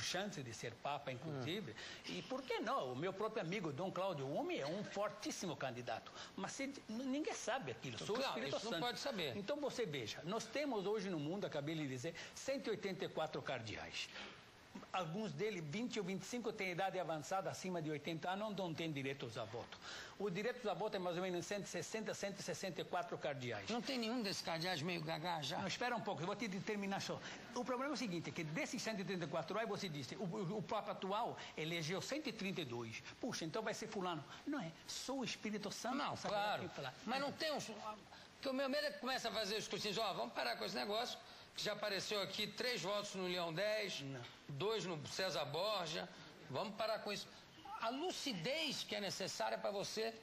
chance de ser Papa, inclusive. E por que não? O meu próprio amigo Dom Cláudio Umi é um fortíssimo candidato. Mas ninguém sabe aquilo. Só o Espírito isso Santo não pode saber. Então você veja, nós temos hoje no mundo, acabei de dizer, 184 cardeais. Alguns deles, 20 ou 25, têm idade avançada, acima de 80 anos, não têm direitos a voto. O direito a voto é mais ou menos 160, 164 cardeais. Não tem nenhum desses cardeais meio gaga já? Não, espera um pouco, eu vou te terminar só. O problema é o seguinte, que desses 134, aí você disse, o Papa atual elegeu 132. Puxa, então vai ser fulano. Não é, só o Espírito Santo. Não, claro, mas não tem uns... Porque o meu medo é que começa a fazer os cursinhos, vamos parar com esse negócio, que já apareceu aqui 3 votos no Leão 10, 2 no César Borja, vamos parar com isso. A lucidez que é necessária para você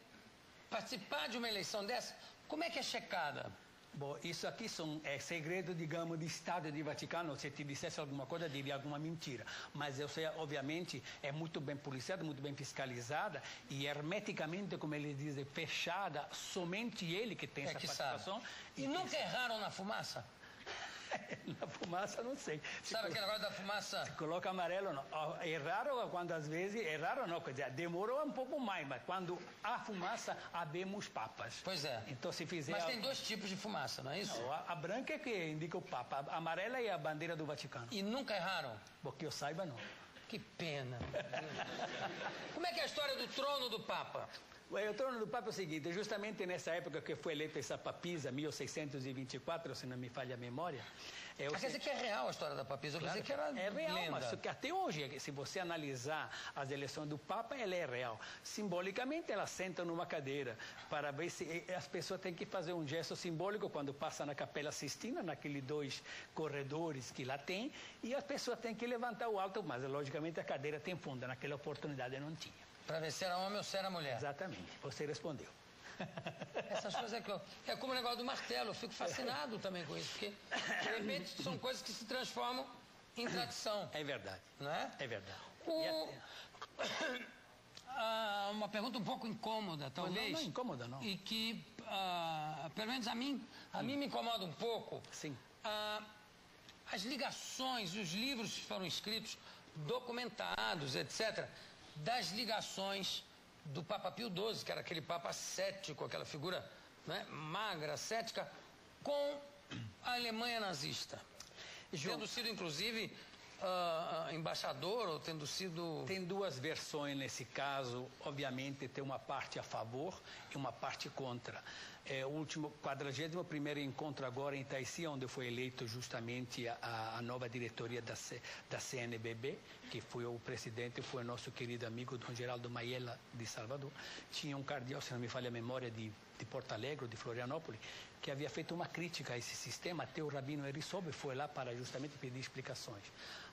participar de uma eleição dessa, como é que é checada? Bom, isso aqui é segredo, digamos, de Estado de Vaticano. Se te dissesse alguma coisa, diria alguma mentira. Mas eu sei, obviamente, é muito bem policiada, muito bem fiscalizada e hermeticamente, como eles dizem, fechada. Somente ele que tem essa participação. E nunca erraram na fumaça? Na fumaça, não sei. Sabe aquele negócio da fumaça? Se coloca amarelo, não. É raro quando às vezes, é raro não, quer dizer, demorou um pouco mais, mas quando há fumaça, habemos papas. Pois é. Então se fizer... Mas tem 2 tipos de fumaça, não é isso? Não, a branca é que indica o Papa, a amarela é a bandeira do Vaticano. E nunca erraram? Porque eu saiba, não. Que pena. Como é que é a história do trono do Papa? O trono do Papa é o seguinte, justamente nessa época que foi eleita essa papisa, 1624, se não me falha a memória... quer dizer que é real a história da papisa, eu pensei que era é real, lenda. Mas que até hoje, se você analisar as eleições do Papa, ela é real. Simbolicamente, ela senta numa cadeira para ver se as pessoas têm que fazer um gesto simbólico quando passa na Capela Sistina, naqueles 2 corredores que lá tem, e as pessoas têm que levantar o alto, mas logicamente a cadeira tem funda, naquela oportunidade não tinha. Para ver se era homem ou se era mulher. Exatamente, você respondeu. Essas coisas que é como o negócio do martelo, eu fico fascinado também com isso, porque de repente são coisas que se transformam em tradição. É verdade. Não é? É verdade. Uma pergunta um pouco incômoda, talvez. Não, incômoda não. E que, pelo menos a mim me incomoda um pouco. Sim. As ligações, os livros que foram escritos, documentados, etc., das ligações do Papa Pio XII, que era aquele Papa cético, aquela figura, né, magra, cética, com a Alemanha nazista. Tendo sido, inclusive, embaixador, ou tendo sido... Tem 2 versões nesse caso. Obviamente, tem uma parte a favor e uma parte contra. O último 41º encontro agora em Itaici, onde foi eleito justamente a nova diretoria da CNBB, que foi o presidente, foi o nosso querido amigo Dom Geraldo Maiella de Salvador. Tinha um cardeal, se não me falha a memória, de Porto Alegre, de Florianópolis, que havia feito uma crítica a esse sistema. Até o Rabino Erissobe foi lá para justamente pedir explicações.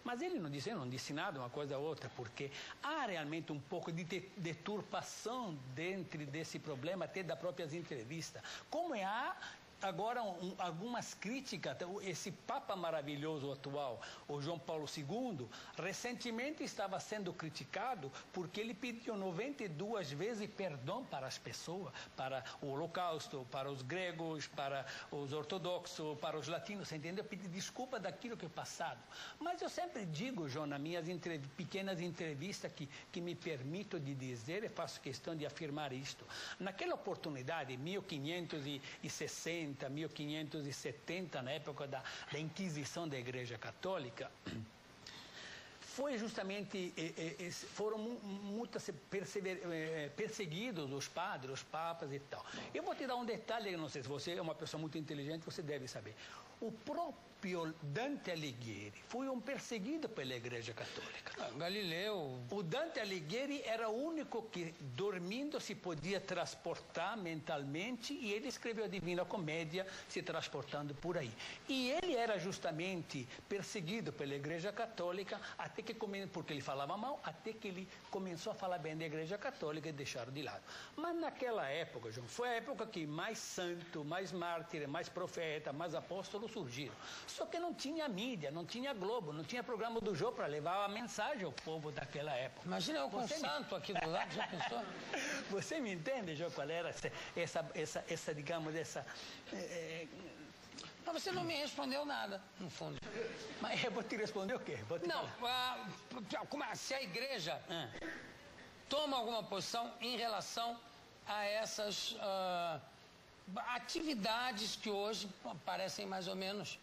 Mas ele não disse nada, uma coisa ou outra, porque há realmente um pouco de deturpação dentro desse problema, até das próprias entrevistas. Como há agora algumas críticas, esse Papa maravilhoso atual, o João Paulo II, recentemente estava sendo criticado porque ele pediu 92 vezes perdão para as pessoas, para o Holocausto, para os gregos, para os ortodoxos, para os latinos, entendeu? Pedir desculpa daquilo que é passado. Mas eu sempre digo, João, nas minhas pequenas entrevistas que me permito de dizer, e faço questão de afirmar isto. Naquela oportunidade, 1560, 1570, na época da Inquisição da Igreja Católica, foi justamente, foram muito perseguidos os padres, os papas e tal. Eu vou te dar um detalhe, não sei se você é uma pessoa muito inteligente, você deve saber. O próprio Dante Alighieri foi um perseguido pela Igreja Católica. Galileu. O Dante Alighieri era o único que, dormindo, se podia transportar mentalmente, e ele escreveu a Divina Comédia se transportando por aí. E ele era justamente perseguido pela Igreja Católica, até que porque ele falava mal, até que ele começou a falar bem da Igreja Católica e deixaram de lado. Mas naquela época, João, foi a época que mais santo, mais mártir, mais profeta, mais apóstolo surgiram. Só que não tinha mídia, não tinha Globo, não tinha programa do Jô para levar a mensagem ao povo daquela época. Imagina eu com o santo aqui do lado, já pensou? Você me entende, Jô, qual era essa digamos, essa... Mas você não me respondeu nada, no fundo. Mas eu vou te responder o quê? Não, se a igreja toma alguma posição em relação a essas atividades que hoje parecem mais ou menos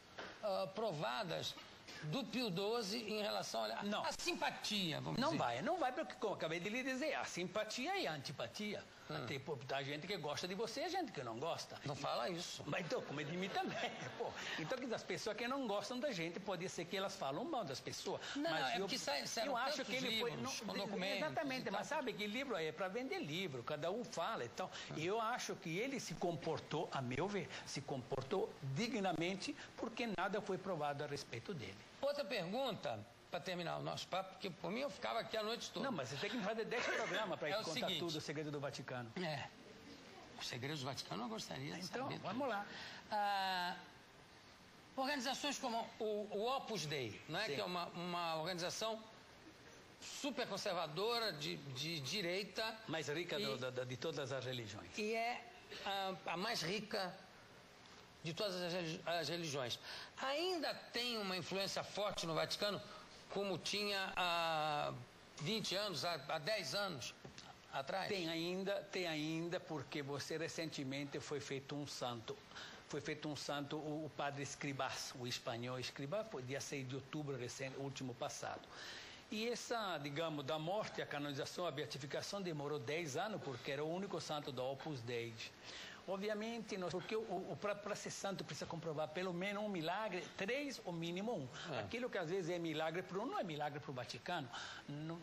provadas do Pio XII em relação à simpatia, vamos dizer. Não vai, porque, como eu acabei de lhe dizer, a simpatia e a antipatia. Tem gente que gosta de você e gente que não gosta. Não fala isso. Mas então, como é de mim também, pô. Então, que das pessoas que não gostam da gente, pode ser que elas falam mal das pessoas. Não, mas porque eu acho que ele foi... com documentos. Exatamente, mas sabe que livro é para vender livro, cada um fala. Então, eu acho que ele se comportou, a meu ver, se comportou dignamente, porque nada foi provado a respeito dele. Outra pergunta, para terminar o nosso papo, porque por mim eu ficava aqui a noite toda. Não, mas você tem que fazer 10 programas para contar seguinte, tudo, o segredo do Vaticano. Os segredos do Vaticano eu gostaria de saber. Então, vamos lá. Organizações como o Opus Dei, né, que é uma organização super conservadora, de direita. Mais rica de todas as religiões. E é a mais rica de todas as religiões. Ainda tem uma influência forte no Vaticano, como tinha há 20 anos, há 10 anos atrás? Tem ainda, porque você recentemente foi feito um santo. Foi feito um santo, o padre Escribás, o espanhol Escribás, foi dia 6 de outubro, último passado. E essa, digamos, da morte, a canonização, a beatificação demorou 10 anos, porque era o único santo da Opus Dei. Obviamente, porque para ser santo precisa comprovar pelo menos um milagre, 3 ou mínimo 1. Aquilo que às vezes é milagre para um, não é milagre para o Vaticano. O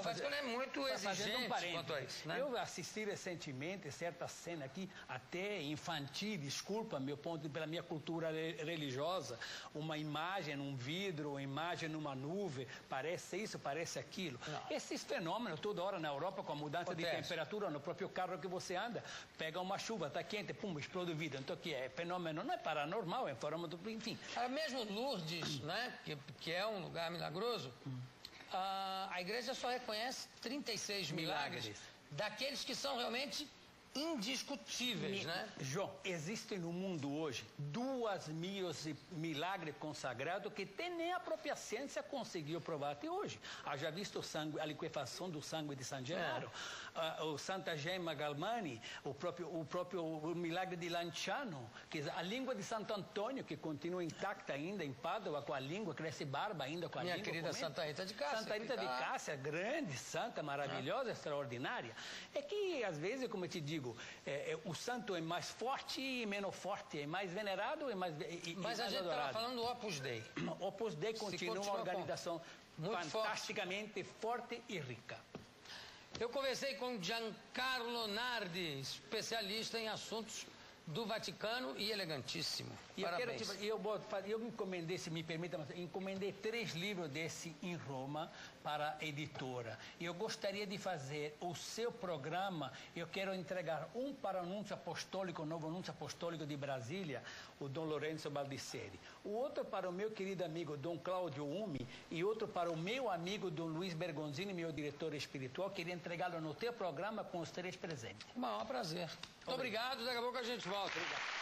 Vaticano é muito exigente quanto a isso, né? Eu assisti recentemente certa cena aqui, até infantil, desculpa, meu ponto, pela minha cultura religiosa, uma imagem num vidro, uma imagem numa nuvem, parece isso, parece aquilo. Esses fenômenos, toda hora na Europa, com a mudança de temperatura no próprio carro que você anda, pega uma chuva, está quente, pum, explode o vidro. Então, que é fenômeno, não é paranormal, é fenômeno, enfim. Mesmo Lourdes, né, que é um lugar milagroso, a igreja só reconhece 36 milagres daqueles que são realmente indiscutíveis, né? João, existem no mundo hoje 2.000 milagres consagrados que nem a própria ciência conseguiu provar até hoje. Haja visto o sangue, a liquefação do sangue de San Gennaro, o Santa Gemma Galmani, o próprio milagre de Lanciano, que a língua de Santo Antônio, que continua intacta ainda em Pádua, com a língua, cresce barba ainda com a língua. Minha querida Santa Rita de Cássia. Santa Rita de Cássia, grande, santa, maravilhosa, extraordinária. É que, às vezes, como eu te digo, o santo é mais forte e menos forte, é mais venerado e mais adorado. Mas a gente estava falando do Opus Dei. O Opus Dei continua uma organização fantasticamente forte e rica. Eu conversei com Giancarlo Nardi, especialista em assuntos do Vaticano e elegantíssimo. Parabéns. Eu encomendei, se me permita, encomendei 3 livros desse em Roma para a editora. Eu gostaria de fazer o seu programa, eu quero entregar um para o Núncio Apostólico, o novo Núncio Apostólico de Brasília, o Dom Lourenço Baldisseri. O outro para o meu querido amigo Dom Cláudio Umi e outro para o meu amigo Dom Luiz Bergonzini, meu diretor espiritual. Queria entregá-lo no teu programa com os 3 presentes. O maior prazer. Muito obrigado. Daqui a pouco a gente volta. Obrigado.